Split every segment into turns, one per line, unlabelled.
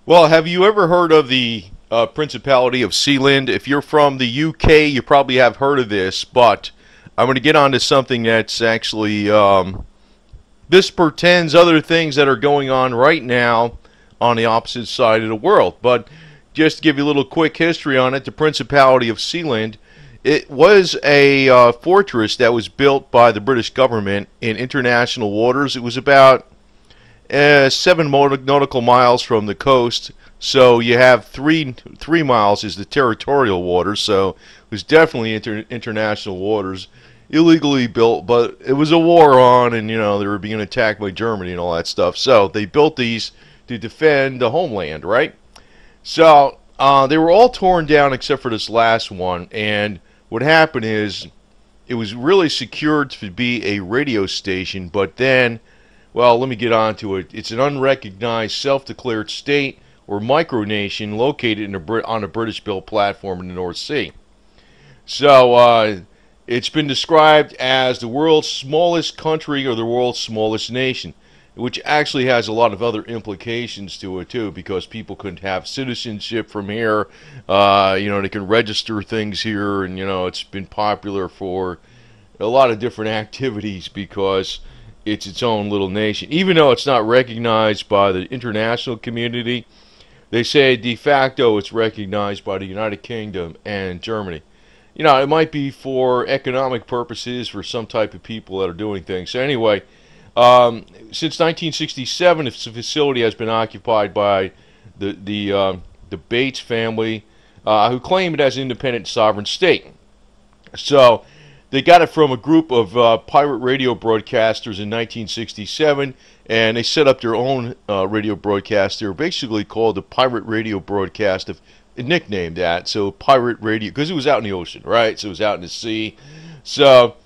Well, have you ever heard of the Principality of Sealand? If you're from the UK, you probably have heard of this, but I'm going to get on to something that's actually, this portends other things that are going on right now on the opposite side of the world. But just to give you a little quick history on it, the Principality of Sealand, it was a fortress that was built by the British government in international waters. It was about 7 nautical miles from the coast, so you have three miles is the territorial waters, so it was definitely international waters, illegally built, but it was a war on, and you know they were being attacked by Germany and all that stuff, so they built these to defend the homeland, right? So they were all torn down except for this last one, and what happened is it was really secured to be a radio station, but then, well, let me get on to it. It's an unrecognized, self-declared state or micronation located on a British-built platform in the North Sea. So it's been described as the world's smallest country or the world's smallest nation, which actually has a lot of other implications to it too, because people could have citizenship from here. They can register things here, and it's been popular for a lot of different activities because it's its own little nation. Even though it's not recognized by the international community, they say de facto it's recognized by the United Kingdom and Germany. It might be for economic purposes for some type of people that are doing things. So anyway, since 1967, the facility has been occupied by the Bates family, who claim it as an independent sovereign state. So they got it from a group of pirate radio broadcasters in 1967, and they set up their own radio broadcast. They were basically called the Pirate Radio Broadcast, nicknamed that. So pirate radio, because it was out in the ocean, right? So it was out in the sea. So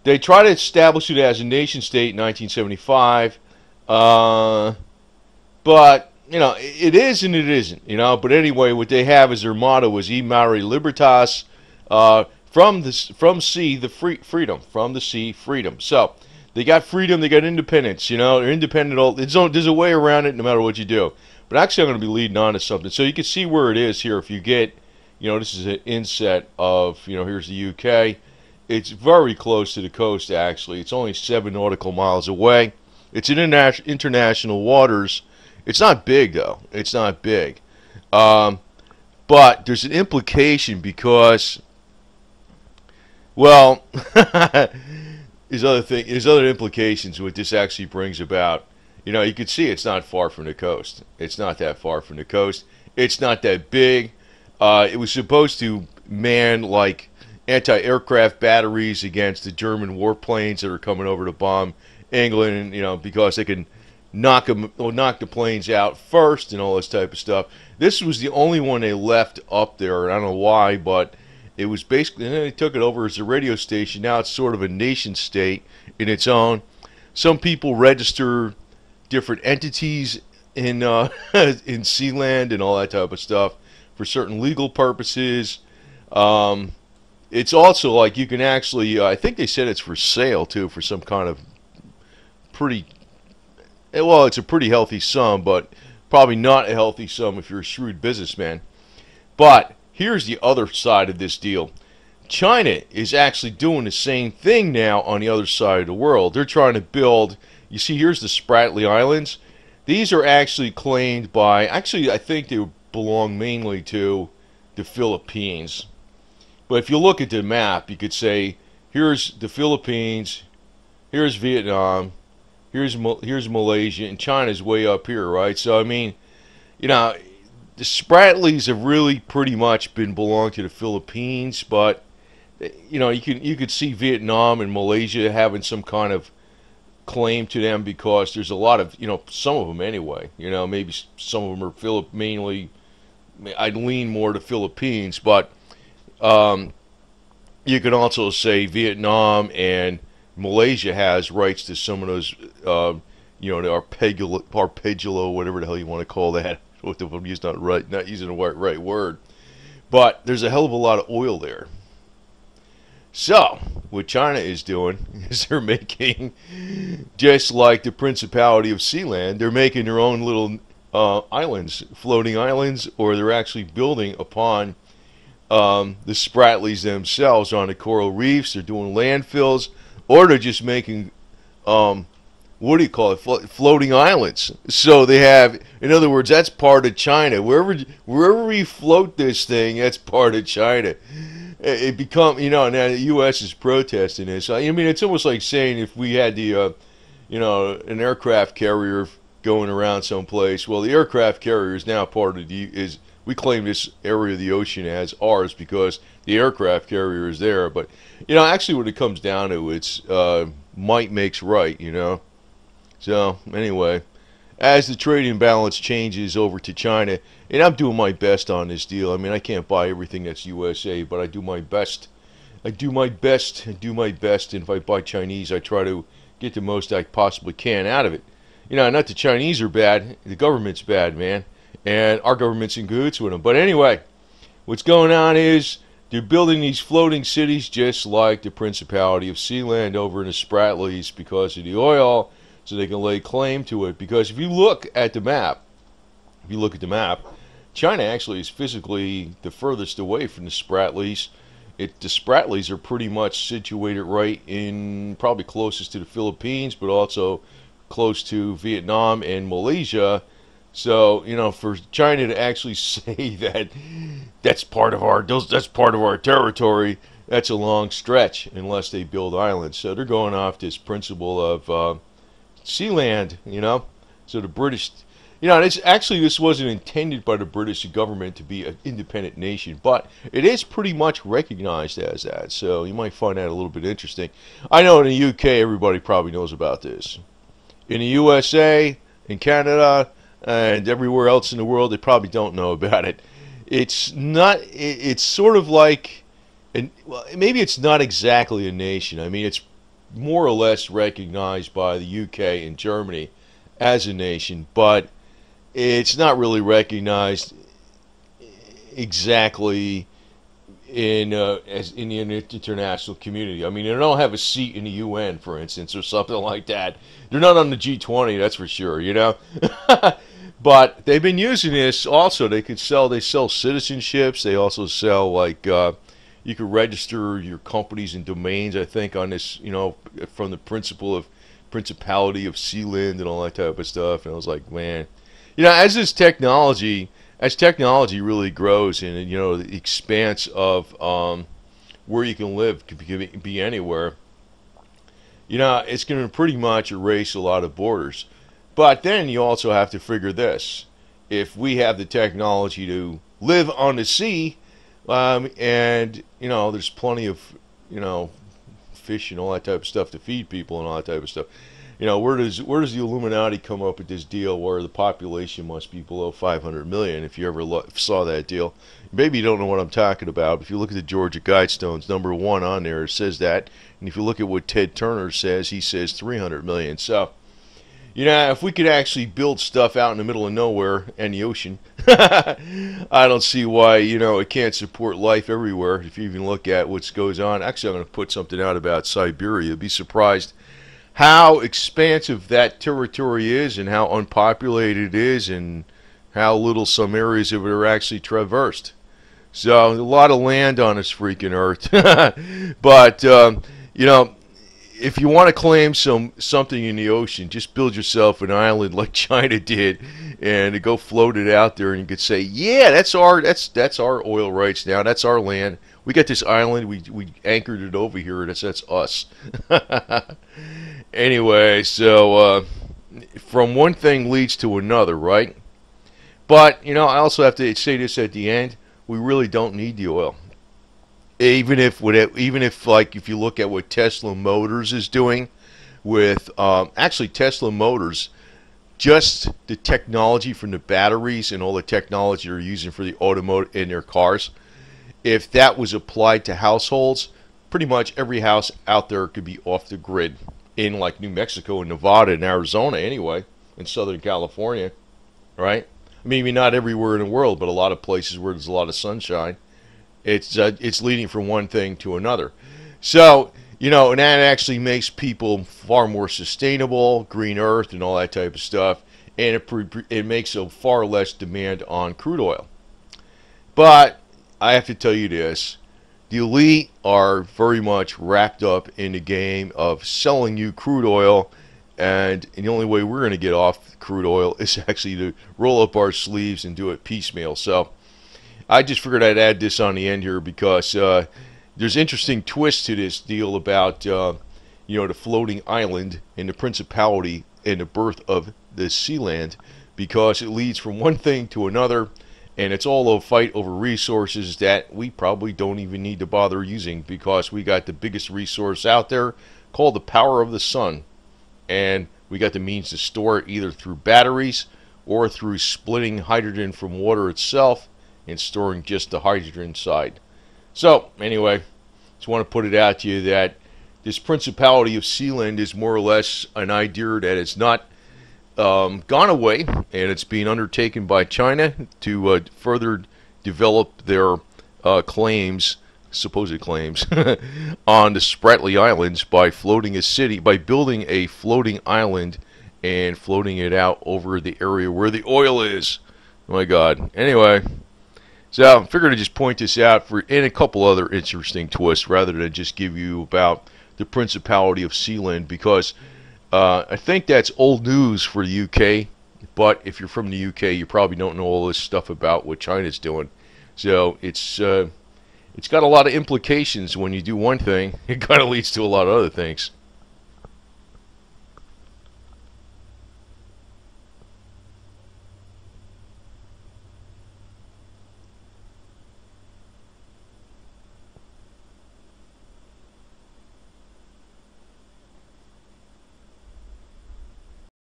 they tried to establish it as a nation state in 1975, but it is and it isn't. But anyway, what they have as their motto is "E Mare Libertas." From sea, the freedom. From the sea, freedom. So they got freedom, they got independence. They're independent. There's a way around it, no matter what you do. But actually, I'm going to be leading on to something, so you can see where it is here. If you get, this is an inset of, here's the UK. It's very close to the coast. Actually, it's only 7 nautical miles away. It's in international waters. It's not big though. It's not big, but there's an implication because, well, there's other implications what this actually brings about. You can see it's not far from the coast. It's not that far from the coast. It's not that big. It was supposed to man like anti-aircraft batteries against the German warplanes that are coming over to bomb England, because they can knock the planes out first and all this type of stuff. This was the only one they left up there, and I don't know why, but it was basically, and then they took it over as a radio station. Now it's sort of a nation state in its own. Some people register different entities in in Sealand and all that type of stuff for certain legal purposes. It's also like you can actually, I think they said it's for sale too, for some kind of it's a pretty healthy sum, but probably not a healthy sum if you're a shrewd businessman. But here's the other side of this deal. China is actually doing the same thing now on the other side of the world. They're trying to build, you see here's the Spratly Islands. These are actually claimed by, actually I think they belong mainly to the Philippines. But if you look at the map, you could say, here's the Philippines, here's Vietnam, here's Malaysia, and China's way up here, right? So I mean, the Spratlys have really pretty much been belong to the Philippines, but you could see Vietnam and Malaysia having some kind of claim to them because there's a lot of some of them anyway. Maybe some of them are mainly. I'd lean more to Philippines, but you could also say Vietnam and Malaysia has rights to some of those. The arpeggio, whatever the hell you want to call that. What I'm not using the right word, but there's a hell of a lot of oil there. So what China is doing is they're making, just like the Principality of Sealand, they're making their own little islands, floating islands, or they're actually building upon the Spratlys themselves on the coral reefs. They're doing landfills, or they're just making what do you call it? Floating islands. So they have, in other words, that's part of China. Wherever we float this thing, that's part of China. It become, now the U.S. is protesting this. I mean, it's almost like saying if we had the, an aircraft carrier going around someplace. Well, the aircraft carrier is now part of we claim this area of the ocean as ours because the aircraft carrier is there. But actually, when it comes down to it, it's might makes right. So anyway, as the trade imbalance changes over to China, and I'm doing my best on this deal. I mean, I can't buy everything that's USA, but I do my best. I do my best. And if I buy Chinese, I try to get the most I possibly can out of it. Not the Chinese are bad. The government's bad, man. And our government's in cahoots with them. But anyway, what's going on is they're building these floating cities just like the Principality of Sealand over in the Spratlys because of the oil, so they can lay claim to it. Because if you look at the map, China actually is physically the furthest away from the Spratlys. The Spratlys are pretty much situated right in, probably closest to the Philippines, but also close to Vietnam and Malaysia. So for China to actually say that that's part of our territory, that's a long stretch unless they build islands. So they're going off this principle of Sealand, So the British, this wasn't intended by the British government to be an independent nation, but it is pretty much recognized as that. So you might find that a little bit interesting. I know in the UK, everybody probably knows about this. In the USA, in Canada, and everywhere else in the world, they probably don't know about it. It's not. It's sort of like, well, maybe it's not exactly a nation. I mean, it's more or less recognized by the UK and Germany as a nation, but it's not really recognized exactly in as in the international community. I mean, they don't have a seat in the UN, for instance, or something like that. They're not on the G20, that's for sure. But they've been using this also. They sell citizenships. They also sell you could register your companies and domains, I think, on this, from the Principality of Sealand and all that type of stuff. And I was like, man, as technology really grows and, the expanse of where you can live could be anywhere, it's going to pretty much erase a lot of borders. But then you also have to figure this. If we have the technology to live on the sea, and there's plenty of fish and all that type of stuff to feed people and all that type of stuff, where does the Illuminati come up with this deal where the population must be below 500 million? If you ever saw that deal, maybe you don't know what I'm talking about. If you look at the Georgia Guidestones, number 1 on there, it says that. And if you look at what Ted Turner says, he says 300 million. So if we could actually build stuff out in the middle of nowhere and the ocean, I don't see why, it can't support life everywhere. If you even look at what goes on. Actually, I'm going to put something out about Siberia. You'd be surprised how expansive that territory is and how unpopulated it is and how little some areas of it are actually traversed. So, a lot of land on this freaking earth. But, if you want to claim something in the ocean, just build yourself an island like China did, and go float it out there, and you could say, yeah, that's our oil rights now. That's our land. We got this island. We anchored it over here. That's us. Anyway, so from one thing leads to another, right? But I also have to say this at the end: we really don't need the oil. Even if if you look at what Tesla Motors is doing with actually Tesla Motors, just the technology from the batteries and all the technology they're using for the automotive in their cars, if that was applied to households, pretty much every house out there could be off the grid in like New Mexico and Nevada and Arizona anyway, in Southern California, right? Maybe not everywhere in the world, but a lot of places where there's a lot of sunshine. It's leading from one thing to another. So, and that actually makes people far more sustainable, green earth and all that type of stuff. and it makes a far less demand on crude oil. But I have to tell you this. The elite are very much wrapped up in the game of selling you crude oil, and the only way we're going to get off crude oil is actually to roll up our sleeves and do it piecemeal. So I just figured I'd add this on the end here because there's interesting twists to this deal about the floating island and the principality and the birth of the Sealand, because it leads from one thing to another. And it's all a fight over resources that we probably don't even need to bother using, because we got the biggest resource out there called the power of the sun. And we got the means to store it either through batteries or through splitting hydrogen from water itself and storing just the hydrogen side. So anyway, just want to put it out to you that this Principality of Sealand is more or less an idea that is not gone away, and it's being undertaken by China to further develop their supposed claims, on the Spratly Islands by building a floating island and floating it out over the area where the oil is. Oh my God. Anyway, so I figured to just point this out and a couple other interesting twists rather than just give you about the Principality of Sealand, because I think that's old news for the UK, but if you're from the UK, you probably don't know all this stuff about what China's doing. So it's got a lot of implications. When you do one thing, it kind of leads to a lot of other things.